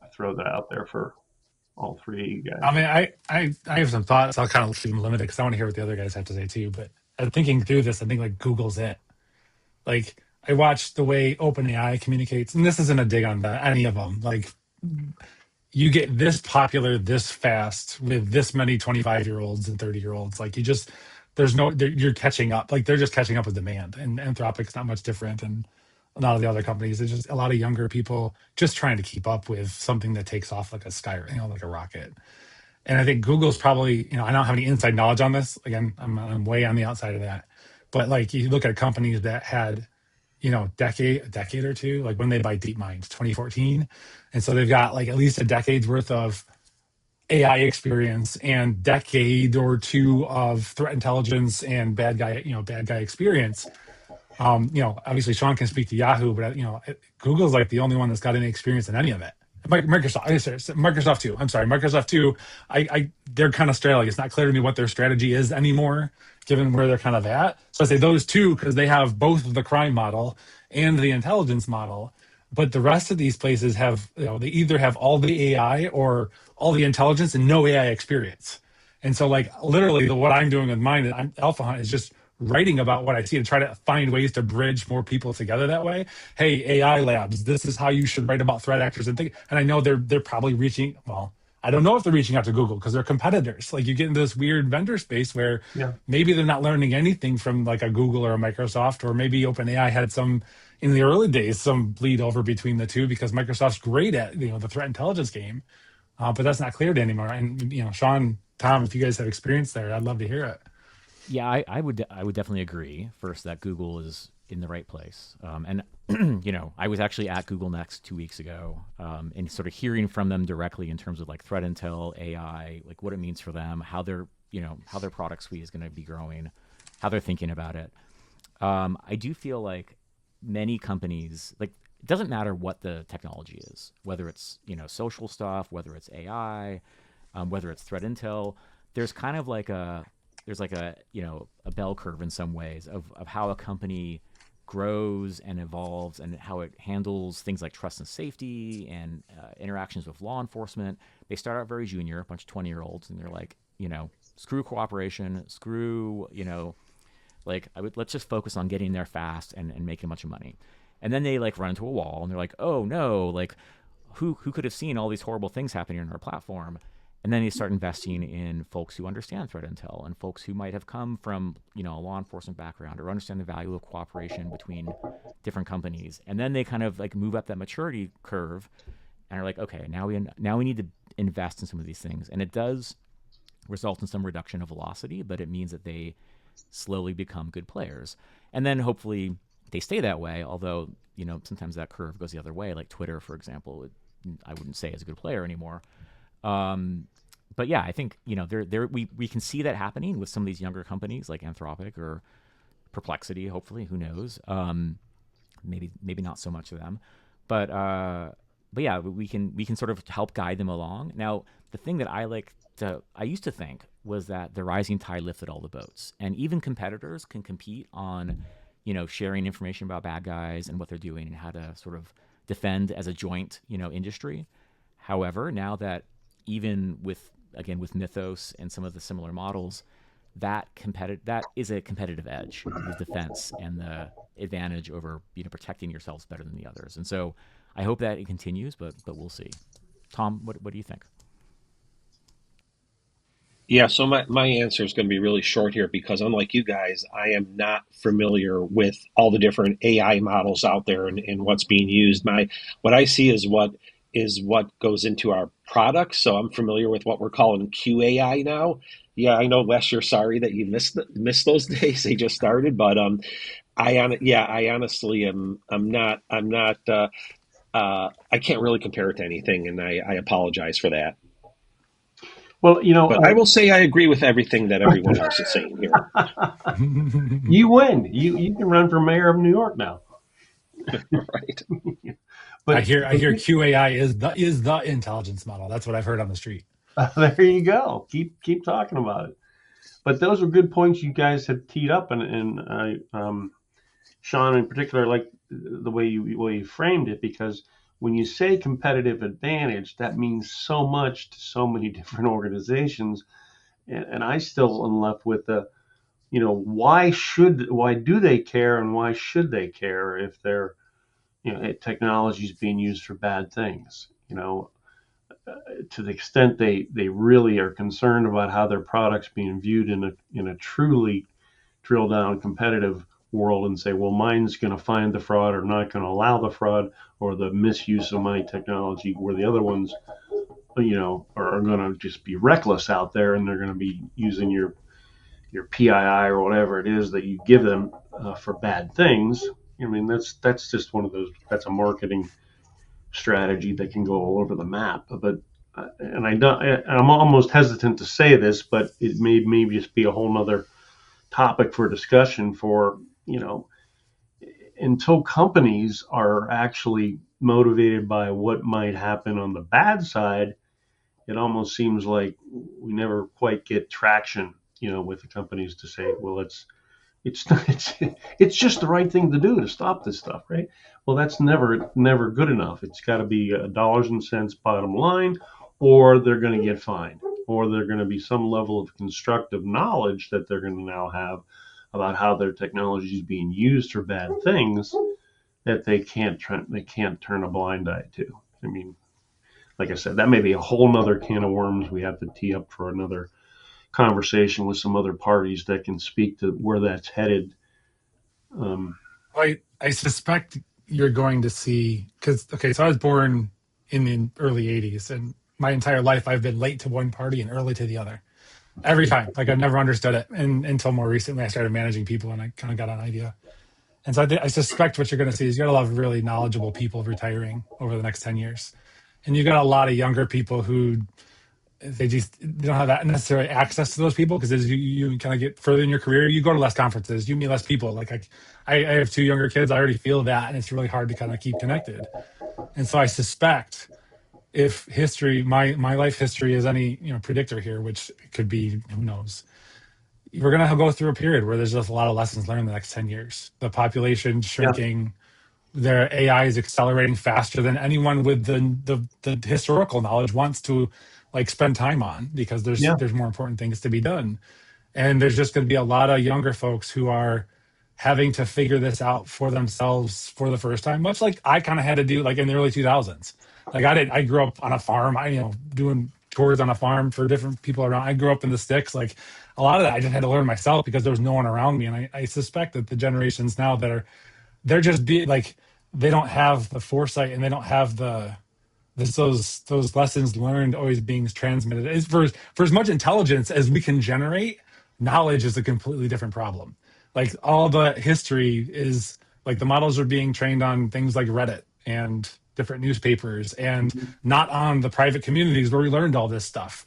A: I throw that out there for all three of you guys.
D: I mean, I have some thoughts. I'll kind of keep them limited because I want to hear what the other guys have to say too. But thinking through this, I think like Google's it. Like I watched the way OpenAI communicates, and this isn't a dig on any of them. Like you get this popular this fast with this many 25-year-olds and 30-year-olds. Like you're catching up. Like they're just catching up with demand. And Anthropic's not much different. And a lot of the other companies, it's just a lot of younger people just trying to keep up with something that takes off like like a rocket. And I think Google's probably, I don't have any inside knowledge on this. Again, I'm way on the outside of that. But like you look at companies that had, a decade or two, like when they buy DeepMind, 2014. And so they've got like at least a decade's worth of AI experience and decade or two of threat intelligence and bad guy experience. Obviously Sean can speak to Yahoo, but Google's like the only one that's got any experience in any of it. Microsoft too. I'm sorry, Microsoft too. They're kind of straddling. It's not clear to me what their strategy is anymore, given where they're kind of at. So I say those two because they have both the crime model and the intelligence model. But the rest of these places have, they either have all the AI or all the intelligence and no AI experience. And so, like, literally, what I'm doing with mine, Alpha Hunt, is just writing about what I see and try to find ways to bridge more people together that way. Hey, AI labs, this is how you should write about threat actors and think. And I know they're probably reaching. Well, I don't know if they're reaching out to Google because they're competitors. Like you get into this weird vendor space where maybe they're not learning anything from like a Google or a Microsoft, or maybe OpenAI had some in the early days some bleed over between the two because Microsoft's great at the threat intelligence game, but that's not clear to anymore. And Sean, Tom, if you guys have experience there, I'd love to hear it.
C: Yeah, I would definitely agree first that Google is in the right place. And I was actually at Google Next 2 weeks ago, and sort of hearing from them directly in terms of like threat intel, AI, like what it means for them, how their product suite is going to be growing, how they're thinking about it. I do feel like many companies, like it doesn't matter what the technology is, whether it's social stuff, whether it's AI, whether it's threat intel. There's kind of like a bell curve in some ways of how a company grows and evolves and how it handles things like trust and safety and interactions with law enforcement. They start out very junior, a bunch of 20-year-olds, and they're like, screw cooperation, screw, let's just focus on getting there fast and making a bunch of money. And then they like run into a wall and they're like, oh no, like who could have seen all these horrible things happening on our platform? And then they start investing in folks who understand threat intel and folks who might have come from, a law enforcement background or understand the value of cooperation between different companies. And then they kind of like move up that maturity curve and are like, okay, now we need to invest in some of these things. And it does result in some reduction of velocity, but it means that they slowly become good players. And then hopefully they stay that way, although, sometimes that curve goes the other way. Like Twitter, for example, I wouldn't say is a good player anymore. But yeah, I think we can see that happening with some of these younger companies like Anthropic or Perplexity. Hopefully, who knows? Maybe not so much of them, but yeah, we can sort of help guide them along. Now, the thing that I used to think was that the rising tide lifted all the boats, and even competitors can compete on sharing information about bad guys and what they're doing and how to sort of defend as a joint industry. However, now that even with Mythos and some of the similar models, that is a competitive edge, the defense and the advantage over protecting yourselves better than the others. And so I hope that it continues, but we'll see. Tom, what do you think?
B: Yeah, so my answer is going to be really short here because unlike you guys, I am not familiar with all the different AI models out there and what's being used. What I see is what goes into our products. So I'm familiar with what we're calling QAI now. Yeah, I know, Wes, you're sorry that you missed those days. They just started, but I honestly I'm not I can't really compare it to anything, and I apologize for that.
A: Well,
B: but I will say I agree with everything that everyone else is saying here.
A: You win. You can run for mayor of New York now.
B: Right.
D: But I hear QAI is the intelligence model. That's what I've heard on the street.
A: There you go. Keep talking about it. But those are good points you guys have teed up, and Sean in particular, like the way you framed it, because when you say competitive advantage, that means so much to so many different organizations, and I still am left with the, why do they care and why should they care if their technology is being used for bad things? To the extent they really are concerned about how their product's being viewed in a truly drill down competitive world and say, well, mine's going to find the fraud or not going to allow the fraud or the misuse of my technology, where the other ones, are going to just be reckless out there and they're going to be using your PII or whatever it is that you give them for bad things. I mean, that's just one of those. That's a marketing strategy that can go all over the map. But and I don't, I'm almost hesitant to say this, but it may maybe just be a whole nother topic for discussion. For until companies are actually motivated by what might happen on the bad side, it almost seems like we never quite get traction, with the companies to say, well, it's it's just the right thing to do to stop this stuff, right? Well, that's never good enough. It's got to be dollars and cents bottom line, or they're going to get fined, or they're going to be some level of constructive knowledge that they're going to now have about how their technology is being used for bad things that they can't turn a blind eye to. I mean, like I said, that may be a whole nother can of worms we have to tee up for another conversation with some other parties that can speak to where that's headed.
D: I suspect you're going to see, because, okay, so I was born in the early 80s, and my entire life I've been late to one party and early to the other. Every time. Like, I've never understood it. And until more recently, I started managing people and I kind of got an idea. And so I suspect what you're going to see is you got a lot of really knowledgeable people retiring over the next 10 years. And you got a lot of younger people who they don't have that necessarily access to those people, because as you kind of get further in your career, you go to less conferences, you meet less people. Like I have two younger kids, I already feel that, and it's really hard to kind of keep connected. And so I suspect, if history, my life history is any predictor here, which could be, who knows, we're going to go through a period where there's just a lot of lessons learned in the next 10 years. The population
A: Yeah,
D: shrinking, their AI is accelerating faster than anyone with the historical knowledge wants to like spend time on, because
A: yeah,
D: there's more important things to be done. And there's just going to be a lot of younger folks who are having to figure this out for themselves for the first time, much like I kind of had to do like in the early 2000s. Like I grew up on a farm, doing chores on a farm for different people around. I grew up in the sticks. Like a lot of that I just had to learn myself because there was no one around me. And I suspect that the generations now that are, they're just be like, they don't have the foresight and they don't have those lessons learned always being transmitted. Is for as much intelligence as we can generate, knowledge is a completely different problem. Like all the history is like the models are being trained on things like Reddit and different newspapers, and not on the private communities where we learned all this stuff.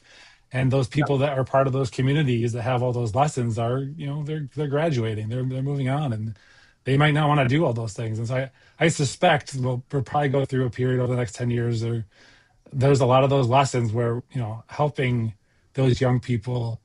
D: And those people that are part of those communities that have all those lessons are, they're graduating, they're moving on, and they might not want to do all those things. And so I suspect we'll probably go through a period over the next 10 years, or there's a lot of those lessons where, helping those young people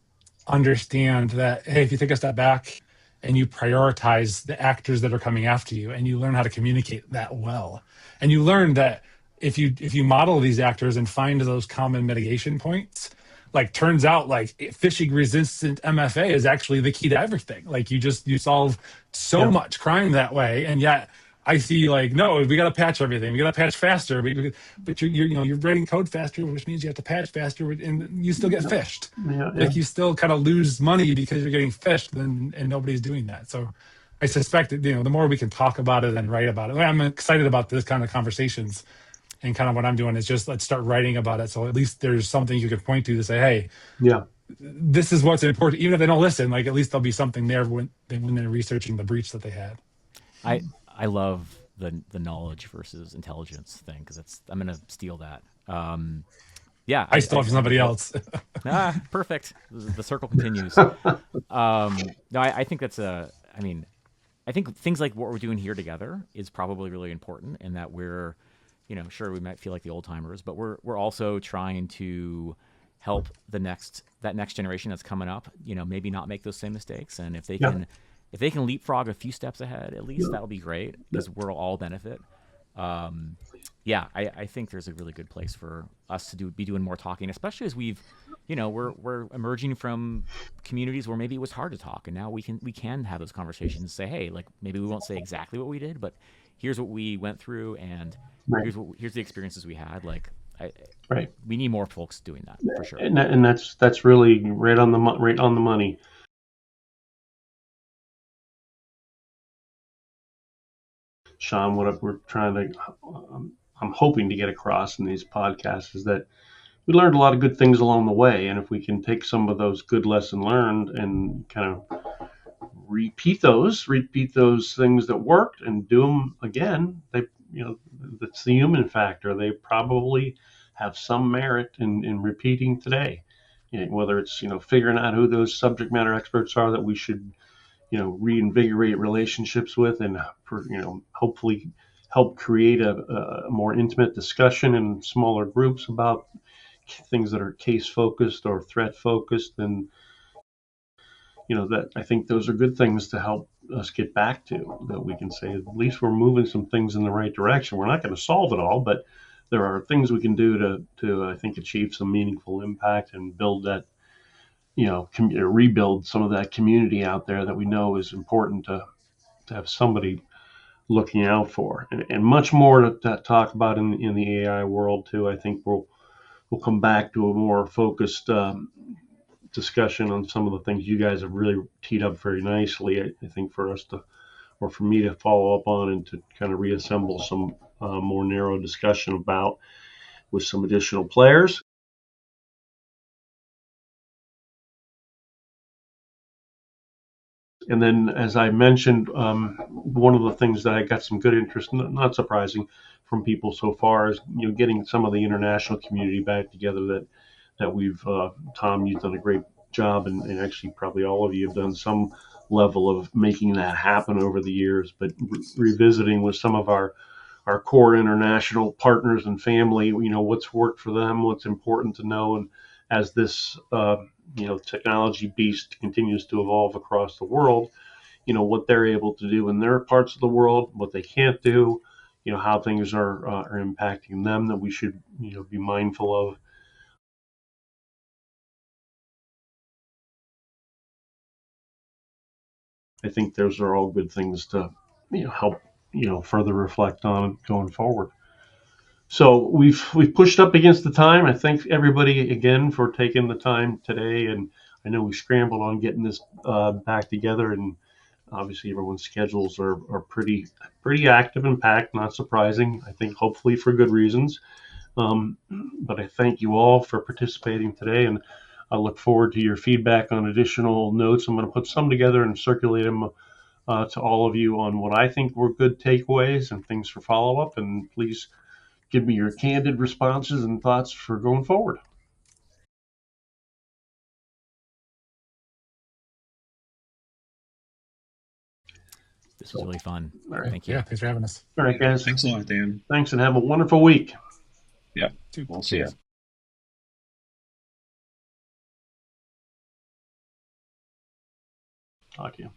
D: understand that, hey, if you take a step back and you prioritize the actors that are coming after you, and you learn how to communicate that well, and you learn that if you model these actors and find those common mitigation points, like turns out like phishing resistant MFA is actually the key to everything. Like you solve so
A: yeah,
D: much crime that way. And yet I see like, no, we got to patch everything. We got to patch faster. But you're writing code faster, which means you have to patch faster, and you still get phished.
A: yeah, yeah.
D: Like you still kind of lose money because you're getting phished, and nobody's doing that. So I suspect that, the more we can talk about it and write about it. I'm excited about this kind of conversations, and kind of what I'm doing is just let's start writing about it. So at least there's something you can point to say, hey,
A: Yeah.
D: this is what's important. Even if they don't listen, like at least there'll be something there when they're researching the breach that they had.
C: I love the knowledge versus intelligence thing, because I'm gonna steal that. Yeah,
D: I still have somebody else.
C: perfect. The circle continues. No, I think that's I mean, I think things like what we're doing here together is probably really important, in that we're, sure, we might feel like the old timers, but we're also trying to help that next generation that's coming up, maybe not make those same mistakes. And
A: Yeah.
C: if they can leapfrog a few steps ahead, at least that'll be great, because we'll all benefit. Yeah, I think there's a really good place for us to be doing more talking, especially as we're emerging from communities where maybe it was hard to talk, and now we can have those conversations and say, hey, like maybe we won't say exactly what we did, but here's what we went through, and
A: Right.
C: here's the experiences we had. Like,
A: Right.
C: we need more folks doing that for sure.
A: And that's really right on the money. Sean, what we're trying to, I'm hoping to get across in these podcasts is that we learned a lot of good things along the way, and if we can take some of those good lessons learned and kind of repeat those things that worked and do them again. That's the human factor. They probably have some merit in repeating today. Whether it's figuring out who those subject matter experts are that we should reinvigorate relationships with, and hopefully help create a more intimate discussion in smaller groups about things that are case focused or threat focused. And that I think those are good things to help us get back to, that we can say at least we're moving some things in the right direction. We're not going to solve it all, but there are things we can do to I think achieve some meaningful impact and build that rebuild some of that community out there that we know is important to have somebody looking out for. And much more to talk about in the AI world too. I think we'll come back to a more focused discussion on some of the things you guys have really teed up very nicely. I think for us to, or for me to follow up on and to kind of reassemble some more narrow discussion about with some additional players. And then, as I mentioned, one of the things that I got some good interest, not surprising, from people so far is getting some of the international community back together. That we've Tom, you've done a great job, and actually probably all of you have done some level of making that happen over the years. But revisiting with some of our core international partners and family, what's worked for them, what's important to know, and as this technology beast continues to evolve across the world, what they're able to do in their parts of the world, what they can't do, how things are impacting them that we should be mindful of. I think those are all good things to help further reflect on going forward. So we've pushed up against the time. I thank everybody again for taking the time today, and I know we scrambled on getting this back together, and obviously everyone's schedules are pretty active and packed. Not surprising, I think, hopefully for good reasons. But I thank you all for participating today, and I look forward to your feedback on additional notes. I'm going to put some together and circulate them to all of you on what I think were good takeaways and things for follow-up. And please give me your candid responses and thoughts for going forward.
C: This was really fun.
A: All right.
C: Thank you.
D: Yeah, thanks for having us.
A: All right, guys.
B: Thanks a lot, Dan.
A: Thanks, and have a wonderful week.
B: Yeah,
D: Too.
B: we'll see you.
A: Talk to you.